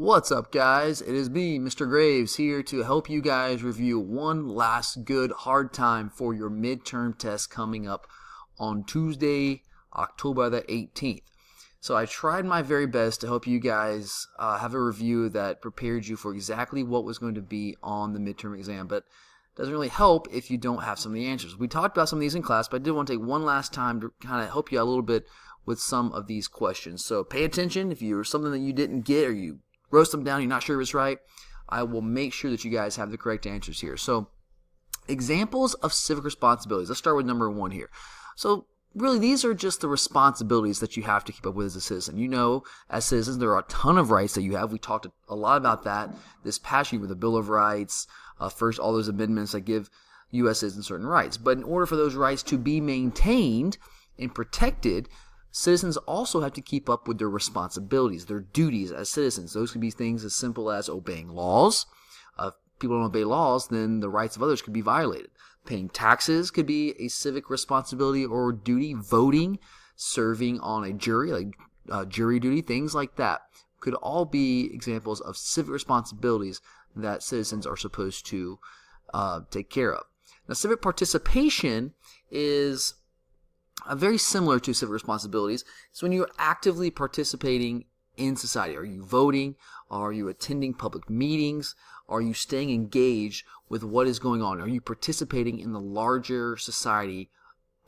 What's up, guys? It is me, Mr. Graves, here to help you guys review one last good hard time for your midterm test coming up on Tuesday, October the 18th. So I tried my very best to help you guys have a review that prepared you for exactly what was going to be on the midterm exam, but it doesn't really help if you don't have some of the answers. We talked about some of these in class, but I did want to take one last time to kind of help you out a little bit with some of these questions. So pay attention. If you're something that you didn't get or you roast them down, you're not sure if it's right, I will make sure that you guys have the correct answers here. So, examples of civic responsibilities. Let's start with number one here. So, really, these are just the responsibilities that you have to keep up with as a citizen. You know, as citizens, there are a ton of rights that you have. We talked a lot about that this past year with the Bill of Rights, first all those amendments that give U.S. citizens certain rights. But in order for those rights to be maintained and protected, citizens also have to keep up with their responsibilities, their duties as citizens. Those could be things as simple as obeying laws. If people don't obey laws, then the rights of others could be violated. Paying taxes could be a civic responsibility or duty. Voting, serving on a jury, like jury duty, things like that could all be examples of civic responsibilities that citizens are supposed to take care of. Now, civic participation is very similar to civic responsibilities. It's when you're actively participating in society. Are you voting? Are you attending public meetings? Are you staying engaged with what is going on? Are you participating in the larger society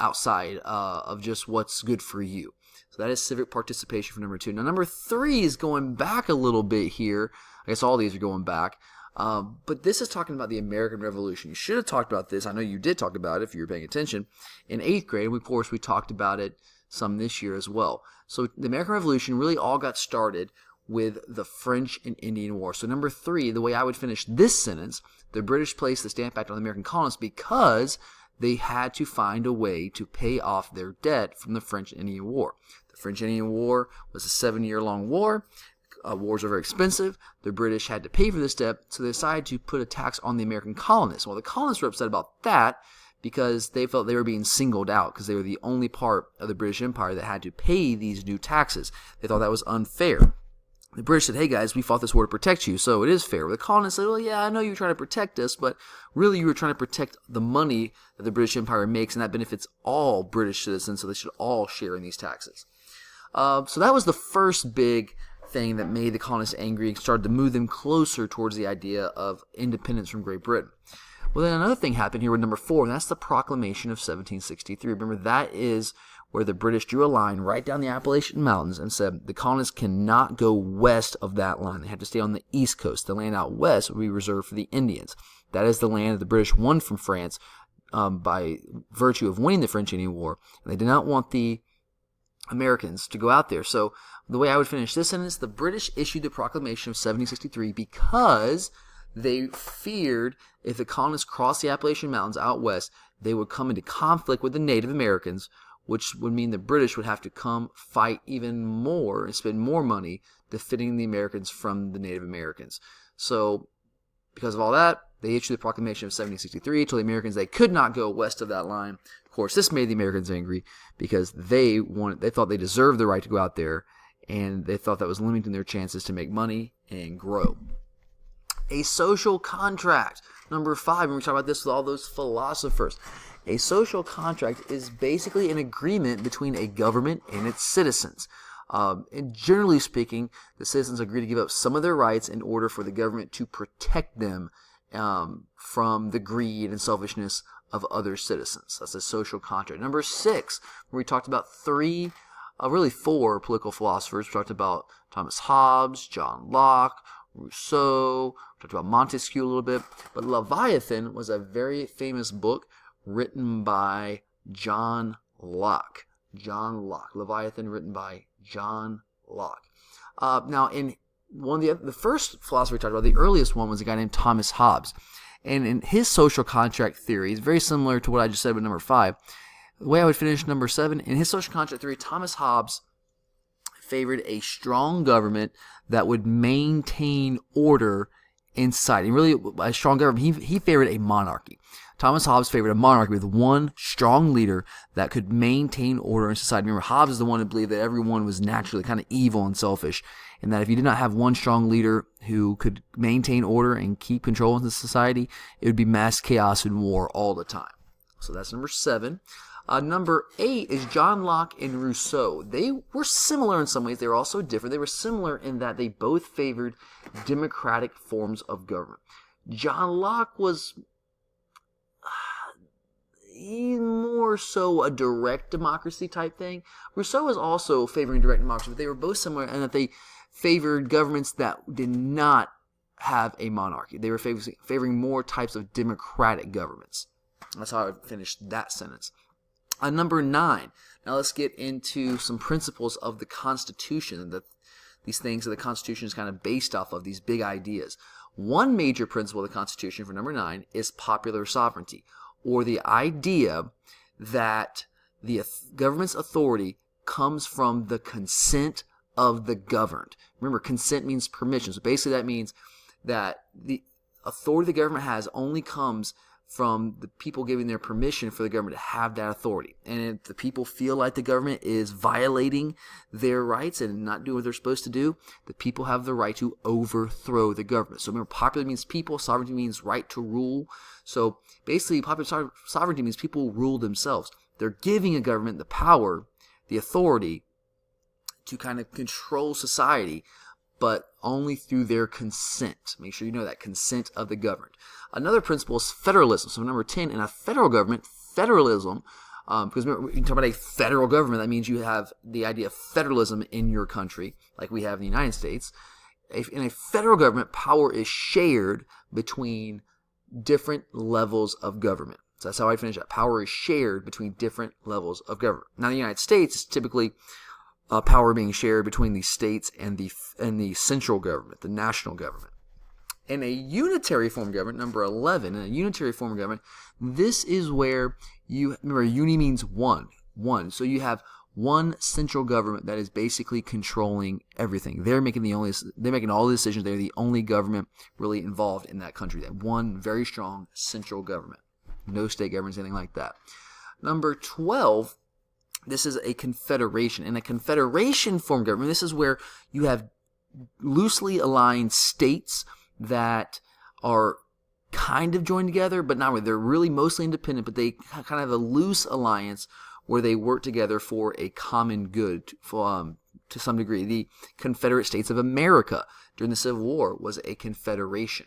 outside of just what's good for you? So that is civic participation for number two. Now, number three is going back a little bit here. I guess all these are going back. But this is talking about the American Revolution. You should have talked about this. I know you did talk about it if you were paying attention. In 8th grade, of course, we talked about it some this year as well. So the American Revolution really all got started with the French and Indian War. So number three, the way I would finish this sentence, the British placed the Stamp Act on the American colonists because they had to find a way to pay off their debt from the French and Indian War. The French and Indian War was a 7-year-long war. Wars are very expensive. The British had to pay for this debt, so they decided to put a tax on the American colonists. Well, the colonists were upset about that because they felt they were being singled out because they were the only part of the British Empire that had to pay these new taxes. They thought that was unfair. The British said, hey guys, we fought this war to protect you, so it is fair. The colonists said, well, yeah, I know you were trying to protect us, but really you were trying to protect the money that the British Empire makes, and that benefits all British citizens, so they should all share in these taxes. So that was the first big thing that made the colonists angry and started to move them closer towards the idea of independence from Great Britain. Well, then another thing happened here with number four, and that's the Proclamation of 1763. Remember, that is where the British drew a line right down the Appalachian Mountains and said the colonists cannot go west of that line. They have to stay on the east coast. The land out west would be reserved for the Indians. That is the land that the British won from France by virtue of winning the French-Indian War. And they did not want the Americans to go out there. So the way I would finish this sentence, the British issued the Proclamation of 1763 because they feared if the colonists crossed the Appalachian Mountains out west, they would come into conflict with the Native Americans, which would mean the British would have to come fight even more and spend more money defending the Americans from the Native Americans. So because of all that, they issued the Proclamation of 1763, told the Americans they could not go west of that line. Of course, this made the Americans angry because they thought they deserved the right to go out there, and they thought that was limiting their chances to make money and grow. A social contract. Number five, and we talk about this with all those philosophers. A social contract is basically an agreement between a government and its citizens. And generally speaking, the citizens agree to give up some of their rights in order for the government to protect them from the greed and selfishness of other citizens. That's a social contract. Number six, where we talked about four political philosophers. We talked about Thomas Hobbes, John Locke, Rousseau. We talked about Montesquieu a little bit. But Leviathan was a very famous book written by John Locke. Leviathan, written by John Locke. Now, in one of the first philosopher we talked about, the earliest one was a guy named Thomas Hobbes. And in his social contract theory, it's very similar to what I just said with number five. The way I would finish number seven, in his social contract theory, Thomas Hobbes favored a strong government that would maintain order in society. And really, a strong government, he favored a monarchy. Thomas Hobbes favored a monarchy with one strong leader that could maintain order in society. Remember, Hobbes is the one who believed that everyone was naturally kind of evil and selfish, and that if you did not have one strong leader who could maintain order and keep control in the society, it would be mass chaos and war all the time. So that's number 7. Number 8 is John Locke and Rousseau. They were similar in some ways. They were also different. They were similar in that they both favored democratic forms of government. John Locke was more so a direct democracy type thing. Rousseau was also favoring direct democracy, but they were both similar in that they favored governments that did not have a monarchy. They were favoring more types of democratic governments. That's how I would finish that sentence. Number 9. Now let's get into some principles of the Constitution. These things that the Constitution is kind of based off of, these big ideas. One major principle of the Constitution for number 9 is popular sovereignty, or the idea that the government's authority comes from the consent of the governed. Remember, consent means permission. So basically that means that the authority the government has only comes from the people giving their permission for the government to have that authority. And if the people feel like the government is violating their rights and not doing what they're supposed to do, the people have the right to overthrow the government. So remember, popular means people, sovereignty means right to rule. So basically, popular sovereignty means people rule themselves. They're giving a government the power, the authority to kind of control society, but only through their consent. Make sure you know that, consent of the governed. Another principle is federalism. So number 10, in a federal government, federalism, because remember, when you talk about a federal government, that means you have the idea of federalism in your country, like we have in the United States. In a federal government, power is shared between different levels of government. So that's how I finish that. Power is shared between different levels of government. Now, in the United States, it's typically power being shared between the states and the central government, the national government. In a unitary form of government, number 11, in a unitary form of government, this is where remember, uni means one. So you have one central government that is basically controlling everything. They're making all the decisions. They're the only government really involved in that country. That one very strong central government. No state governments, anything like that. Number 12, this is a confederation. In a confederation form of government, this is where you have loosely aligned states that are kind of joined together, but not really. They're really mostly independent, but they kind of have a loose alliance where they work together for a common good to some degree. The Confederate States of America during the Civil War was a confederation.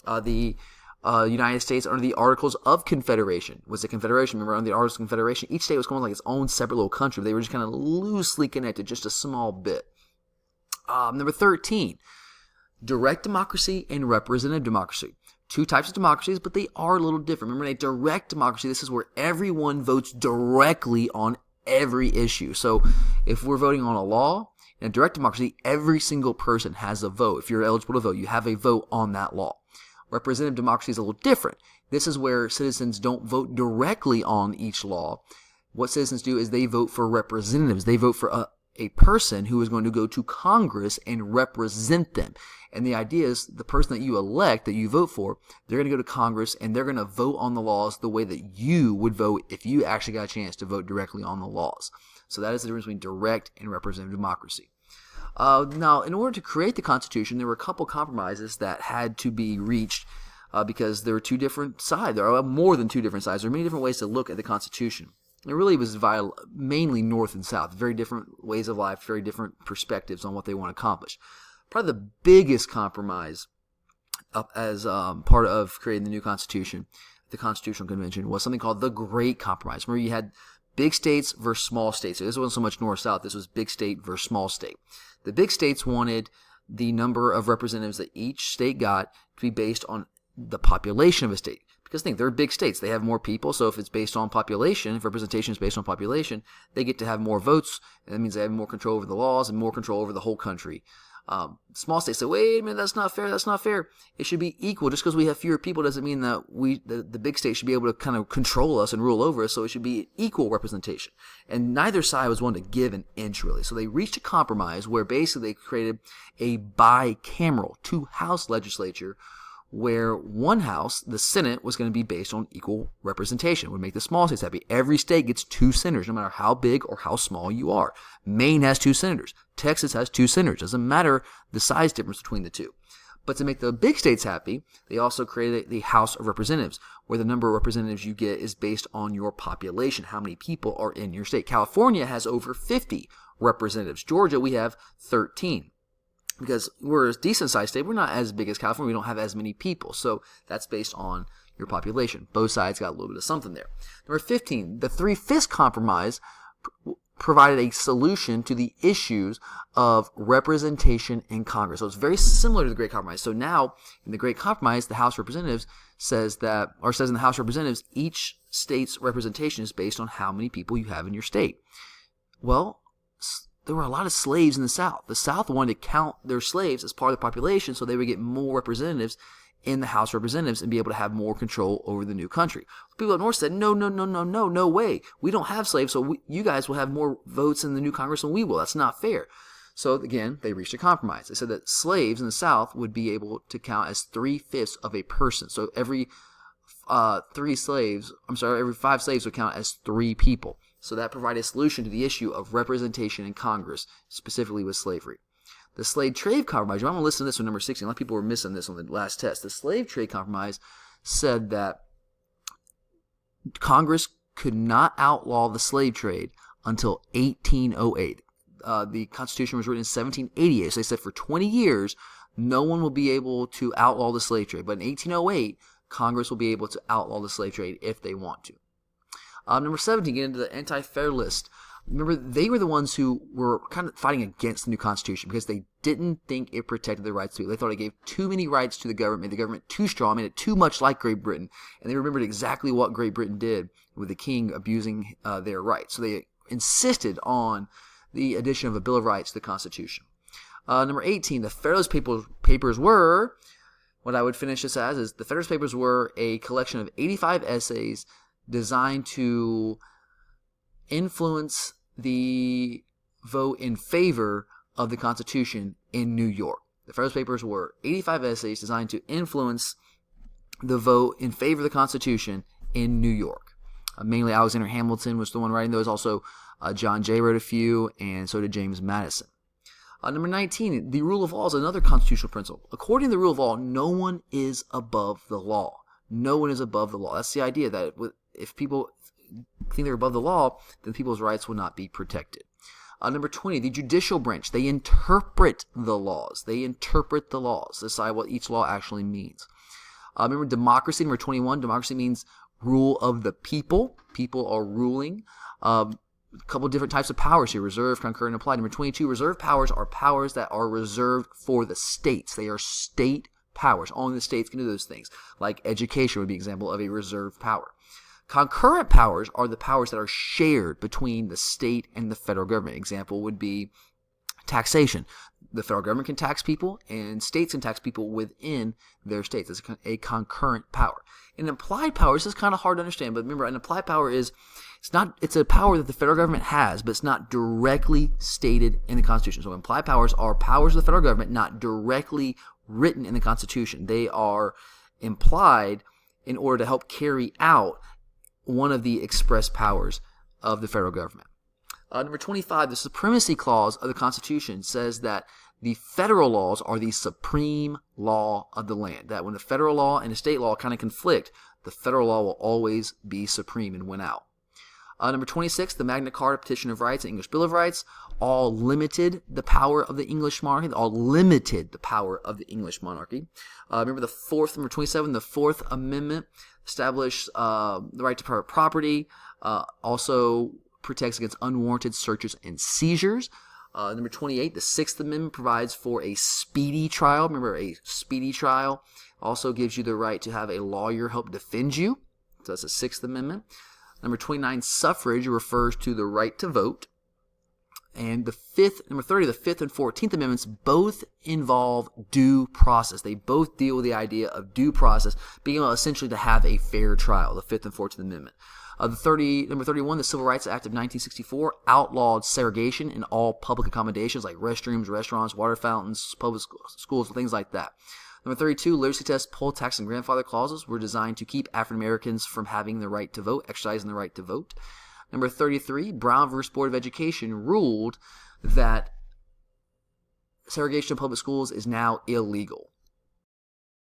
The United States under the Articles of Confederation was a confederation. Remember, under the Articles of Confederation, each state was going like its own separate little country. They were just kind of loosely connected, just a small bit. Number 13, direct democracy and representative democracy. Two types of democracies, but they are a little different. Remember, in a direct democracy, this is where everyone votes directly on every issue. So if we're voting on a law, in a direct democracy, every single person has a vote. If you're eligible to vote, you have a vote on that law. Representative democracy is a little different. This is where citizens don't vote directly on each law. What citizens do is they vote for representatives. They vote for a person who is going to go to Congress and represent them. And the idea is the person that you elect, that you vote for, they're going to go to Congress and they're going to vote on the laws the way that you would vote if you actually got a chance to vote directly on the laws. So that is the difference between direct and representative democracy. Now, in order to create the Constitution, there were a couple compromises that had to be reached because there were two different sides. There are more than two different sides. There are many different ways to look at the Constitution. It really was mainly North and South, very different ways of life, very different perspectives on what they want to accomplish. Probably the biggest compromise as part of creating the new Constitution, the Constitutional Convention, was something called the Great Compromise. Remember, you had big states versus small states. So this wasn't so much North-South. This was big state versus small state. The big states wanted the number of representatives that each state got to be based on the population of a state. Because think, they're big states. They have more people, so if it's based on population, if representation is based on population, they get to have more votes, and that means they have more control over the laws and more control over the whole country. Small states say, wait a minute, that's not fair. It should be equal. Just because we have fewer people doesn't mean that the big state should be able to kind of control us and rule over us, so it should be equal representation. And neither side was willing to give an inch, really. So they reached a compromise where basically they created a bicameral, two-house legislature, where one house, the Senate, was going to be based on equal representation. It would make the small states happy. Every state gets 2 senators, no matter how big or how small you are. Maine has 2 senators. Texas has 2 senators. Doesn't matter the size difference between the two. But to make the big states happy, they also created the House of Representatives, where the number of representatives you get is based on your population, how many people are in your state. California has over 50 representatives. Georgia, we have 13. Because we're a decent-sized state, we're not as big as California. We don't have as many people. So that's based on your population. Both sides got a little bit of something there. Number 15, the 3/5 compromise provided a solution to the issues of representation in Congress. So it's very similar to the Great Compromise. So now, in the Great Compromise, the House of Representatives says in the House of Representatives, each state's representation is based on how many people you have in your state. Well, there were a lot of slaves in the South. The South wanted to count their slaves as part of the population so they would get more representatives in the House of Representatives and be able to have more control over the new country. The people up north said, no way. We don't have slaves, so you guys will have more votes in the new Congress than we will. That's not fair. So every 5 slaves would count as 3 people. So that provided a solution to the issue of representation in Congress, specifically with slavery. The Slave Trade Compromise, you might want to listen to this one, number 16. A lot of people were missing this on the last test. The Slave Trade Compromise said that Congress could not outlaw the slave trade until 1808. The Constitution was written in 1788. So they said for 20 years, no one will be able to outlaw the slave trade. But in 1808, Congress will be able to outlaw the slave trade if they want to. Number 17, get into the Anti-Federalists. Remember, they were the ones who were kind of fighting against the new Constitution because they didn't think it protected their rights to people. They thought it gave too many rights to the government, made the government too strong, made it too much like Great Britain. And they remembered exactly what Great Britain did with the king abusing their rights. So they insisted on the addition of a Bill of Rights to the Constitution. Number 18, the Federalist Papers were, what I would finish this as, is the Federalist Papers were a collection of 85 essays designed to influence the vote in favor of the Constitution in New York. The Federalist Papers were 85 essays designed to influence the vote in favor of the Constitution in New York. Mainly Alexander Hamilton was the one writing those. Also, John Jay wrote a few, and so did James Madison. Number 19, the rule of law is another constitutional principle. According to the rule of law, no one is above the law. No one is above the law. That's the idea that if people think they're above the law, then people's rights will not be protected. Number 20, the judicial branch. They interpret the laws. They decide what each law actually means. Remember democracy, number 21. Democracy means rule of the people. People are ruling. A couple different types of powers here, reserved, concurrent, and applied. Number 22, reserved powers are powers that are reserved for the states. They are state powers. Only the states can do those things. Like education would be an example of a reserved power. Concurrent powers are the powers that are shared between the state and the federal government. Example would be taxation. The federal government can tax people, and states can tax people within their states. It's a concurrent power. An applied power, this is kind of hard to understand, but remember, an applied power it's a power that the federal government has, but it's not directly stated in the Constitution. So implied powers are powers of the federal government not directly written in the Constitution. They are implied in order to help carry out one of the express powers of the federal government. Number 25, the Supremacy Clause of the Constitution says that the federal laws are the supreme law of the land. That when the federal law and the state law kind of conflict, the federal law will always be supreme and win out. Number 26, the Magna Carta, Petition of Rights, and English Bill of Rights all limited the power of the English monarchy. Remember the fourth, number 27, the Fourth Amendment established the right to private property, also protects against unwarranted searches and seizures. Number 28, the Sixth Amendment provides for a speedy trial. Remember, a speedy trial also gives you the right to have a lawyer help defend you. So that's the Sixth Amendment. Number 29, suffrage refers to the right to vote. And number 30, the Fifth and 14th Amendments both involve due process. They both deal with the idea of due process, being able essentially to have a fair trial, the Fifth and 14th Amendment. Number 31, the Civil Rights Act of 1964 outlawed segregation in all public accommodations like restrooms, restaurants, water fountains, public schools, things like that. Number 32, literacy tests, poll tax, and grandfather clauses were designed to keep African Americans from having the right to vote, exercising the right to vote. Number 33, Brown versus Board of Education ruled that segregation of public schools is now illegal.